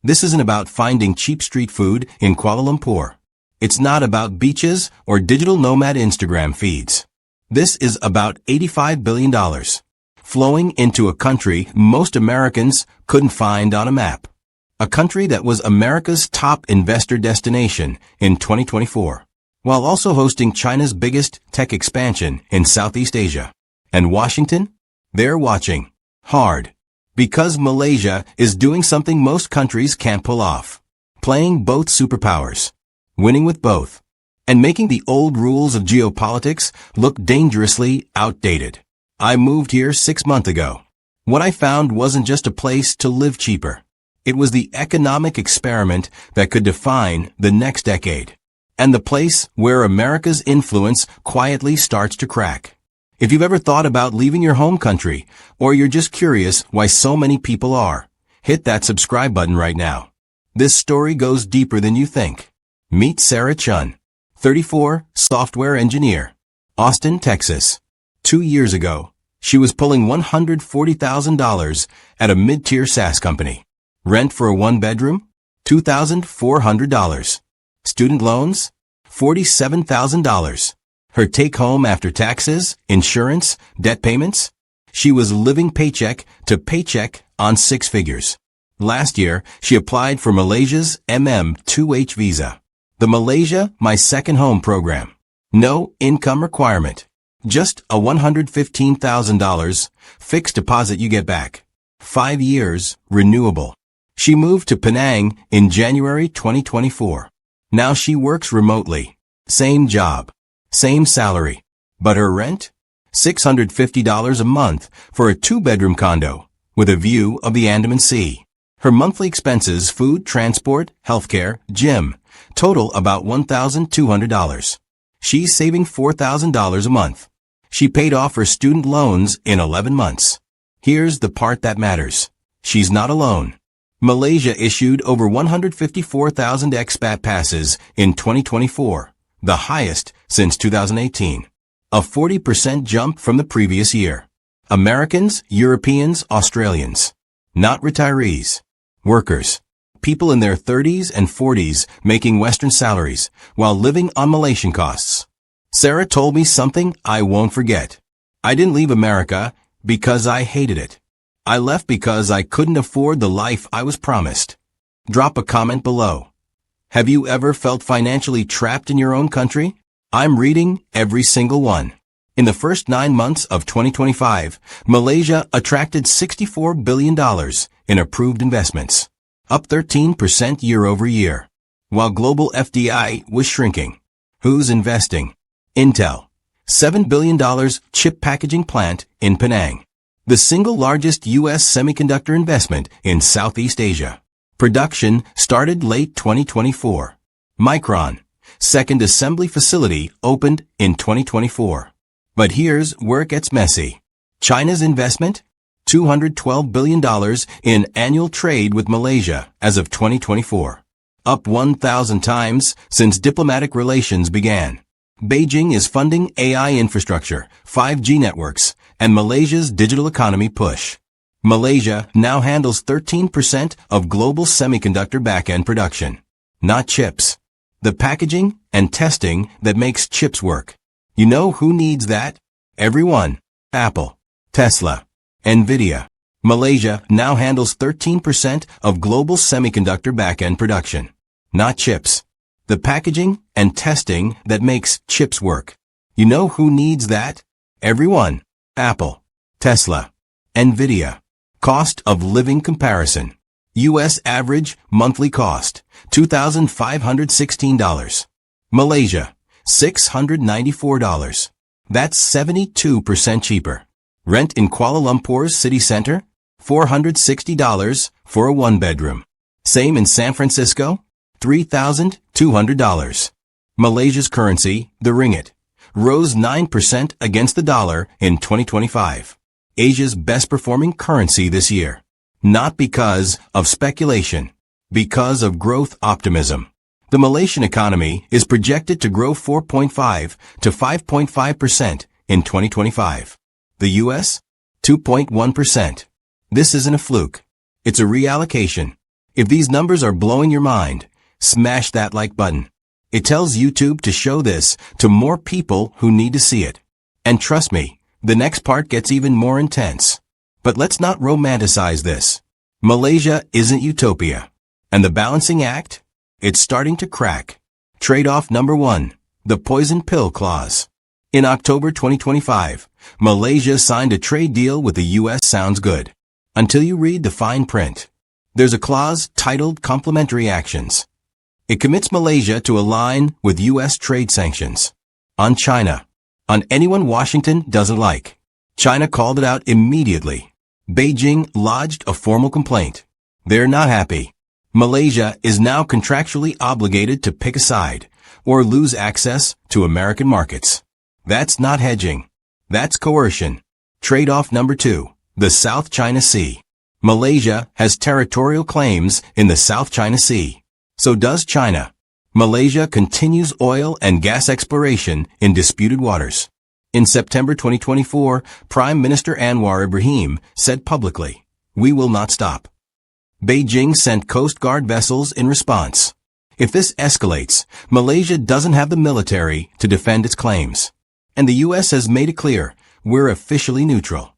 This isn't about finding cheap street food in Kuala Lumpur. It's not about beaches or digital nomad Instagram feeds. This is about $85 billion flowing into a country most Americans couldn't find on a map. A country that was America's top investor destination in 2024, while also hosting China's biggest tech expansion in Southeast Asia. And Washington? They're watching hard. Because Malaysia is doing something most countries can't pull off. Playing both superpowers. Winning with both. And making the old rules of geopolitics look dangerously outdated. I moved here 6 months ago. What I found wasn't just a place to live cheaper. It was the economic experiment that could define the next decade. And the place where America's influence quietly starts to crack. If you've ever thought about leaving your home country, or you're just curious why so many people are, hit that subscribe button right now. This story goes deeper than you think. Meet Sarah Chen, 34, software engineer, Austin, Texas. 2 years ago, she was pulling $140,000 at a mid-tier SaaS company. Rent for a one-bedroom? $2,400. Student loans? $47,000. Her take-home after taxes, insurance, debt payments? She was living paycheck to paycheck on 6 figures. Last year, she applied for Malaysia's MM2H visa. The Malaysia My Second Home program. No income requirement. Just a $115,000 fixed deposit you get back. 5 years, renewable. She moved to Penang in January 2024. Now she works remotely. Same job. Same salary. But her rent? $650 a month for a 2-bedroom condo with a view of the Andaman Sea. Her monthly expenses, food, transport, healthcare, gym, total about $1,200. She's saving $4,000 a month. She paid off her student loans in 11 months. Here's the part that matters. She's not alone. Malaysia issued over 154,000 expat passes in 2024, the highest since 2018. A 40% jump from the previous year. Americans, Europeans, Australians. Not retirees. Workers. People in their 30s and 40s making Western salaries while living on Malaysian costs. Sarah told me something I won't forget. I didn't leave America because I hated it. I left because I couldn't afford the life I was promised. Drop a comment below. Have you ever felt financially trapped in your own country? I'm reading every single one. In the first 9 months of 2025, Malaysia attracted $64 billion in approved investments, up 13% year over year, while global FDI was shrinking. Who's investing? Intel, $7 billion chip packaging plant in Penang. The single largest U.S. semiconductor investment in Southeast Asia. Production started late 2024. Micron, second assembly facility opened in 2024. But here's where it gets messy. China's investment? $212 billion in annual trade with Malaysia as of 2024. Up 1,000 times since diplomatic relations began. Beijing is funding AI infrastructure, 5G networks, and Malaysia's digital economy push. Malaysia now handles 13% of global semiconductor backend production. Not chips. The packaging and testing that makes chips work. You know who needs that? Everyone. Apple, Tesla, Nvidia. Malaysia now handles 13% of global semiconductor backend production. Not chips. The packaging and testing that makes chips work. You know who needs that? Everyone. Apple, Tesla, Nvidia. Cost of living comparison. U.S. average monthly cost, $2,516. Malaysia, $694. That's 72% cheaper. Rent in Kuala Lumpur's city center, $460 for a 1-bedroom. Same in San Francisco, $3,200. Malaysia's currency, the ringgit, rose 9% against the dollar in 2025. Asia's best-performing currency this year. Not because of speculation, because of growth optimism. The Malaysian economy is projected to grow 4.5 to 5.5% in 2025. The U.S., 2.1%. This isn't a fluke. It's a reallocation. If these numbers are blowing your mind, smash that like button. It tells YouTube to show this to more people who need to see it. And trust me, the next part gets even more intense. But let's not romanticize this. Malaysia isn't utopia. And the balancing act? It's starting to crack. Trade-off number 1, the poison pill clause. In October 2025, Malaysia signed a trade deal with the US. Sounds good. Until you read the fine print. There's a clause titled Complementary Actions. It commits Malaysia to align with US trade sanctions. On China. On anyone Washington doesn't like. China called it out immediately. Beijing lodged a formal complaint. They're not happy. Malaysia is now contractually obligated to pick a side or lose access to American markets. That's not hedging. That's coercion. Trade-off number 2, the South China Sea. Malaysia has territorial claims in the South China Sea. So does China. Malaysia continues oil and gas exploration in disputed waters. In September 2024, Prime Minister Anwar Ibrahim said publicly, "We will not stop." Beijing sent Coast Guard vessels in response. If this escalates, Malaysia doesn't have the military to defend its claims. And the US has made it clear, we're officially neutral.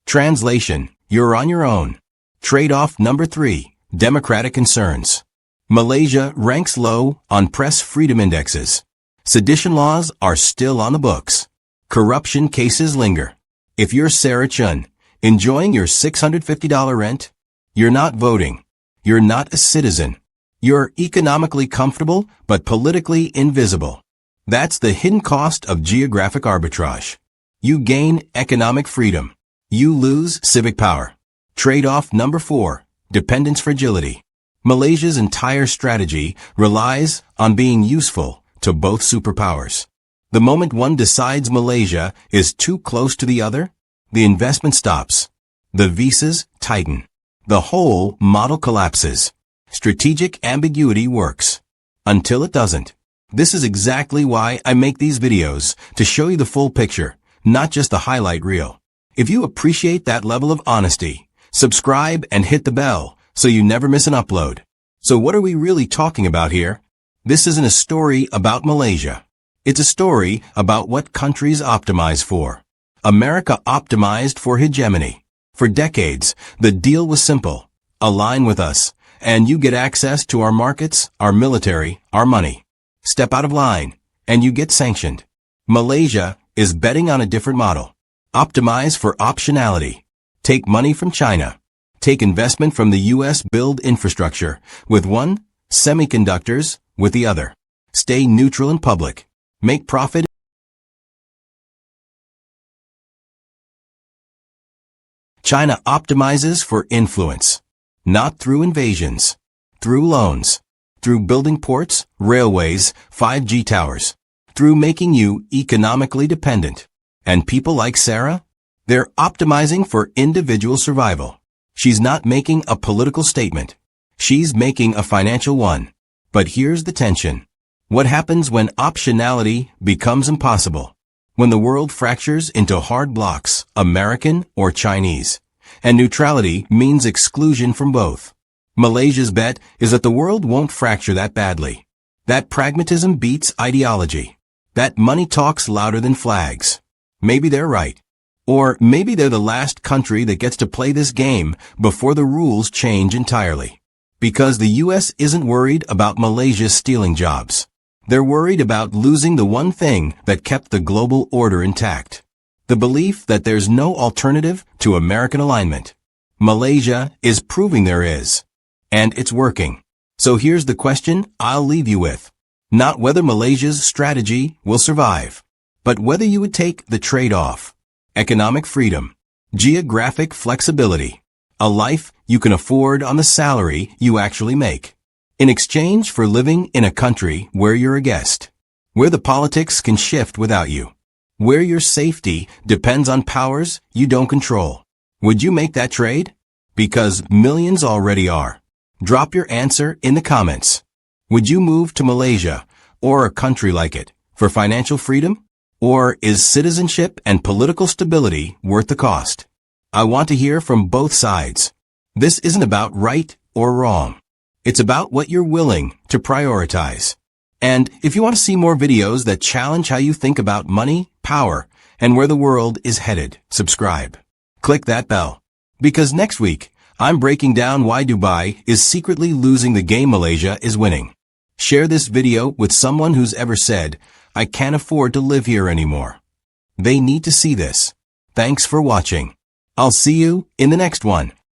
Translation, you're on your own. Trade-off number 3, democratic concerns. Malaysia ranks low on press freedom indexes. Sedition laws are still on the books. Corruption cases linger. If you're Sarah Chen, enjoying your $650 rent, you're not voting. You're not a citizen. You're economically comfortable, but politically invisible. That's the hidden cost of geographic arbitrage. You gain economic freedom. You lose civic power. Trade-off number 4, dependence fragility. Malaysia's entire strategy relies on being useful to both superpowers. The moment one decides Malaysia is too close to the other, the investment stops. The visas tighten. The whole model collapses. Strategic ambiguity works. Until it doesn't. This is exactly why I make these videos, to show you the full picture, not just the highlight reel. If you appreciate that level of honesty, subscribe and hit the bell so you never miss an upload. So what are we really talking about here? This isn't a story about Malaysia. It's a story about what countries optimize for. America optimized for hegemony. For decades, the deal was simple. Align with us, and you get access to our markets, our military, our money. Step out of line, and you get sanctioned. Malaysia is betting on a different model. Optimize for optionality. Take money from China. Take investment from the US. Build infrastructure with one, semiconductors with the other. Stay neutral in public. Make profit. China optimizes for influence. Not through invasions. Through loans. Through building ports, railways, 5G towers. Through making you economically dependent. And people like Sarah? They're optimizing for individual survival. She's not making a political statement. She's making a financial one. But here's the tension. What happens when optionality becomes impossible? When the world fractures into hard blocks, American or Chinese, and neutrality means exclusion from both. Malaysia's bet is that the world won't fracture that badly. That pragmatism beats ideology. That money talks louder than flags. Maybe they're right. Or maybe they're the last country that gets to play this game before the rules change entirely. Because the US isn't worried about Malaysia stealing jobs. They're worried about losing the one thing that kept the global order intact. The belief that there's no alternative to American alignment. Malaysia is proving there is. And it's working. So here's the question I'll leave you with. Not whether Malaysia's strategy will survive, but whether you would take the trade-off. Economic freedom. Geographic flexibility. A life you can afford on the salary you actually make. In exchange for living in a country where you're a guest. Where the politics can shift without you. Where your safety depends on powers you don't control. Would you make that trade? Because millions already are. Drop your answer in the comments. Would you move to Malaysia or a country like it for financial freedom? Or is citizenship and political stability worth the cost? I want to hear from both sides. This isn't about right or wrong. It's about what you're willing to prioritize. And if you want to see more videos that challenge how you think about money, power, and where the world is headed, subscribe. Click that bell. Because next week, I'm breaking down why Dubai is secretly losing the game Malaysia is winning. Share this video with someone who's ever said, "I can't afford to live here anymore." They need to see this. Thanks for watching. I'll see you in the next one.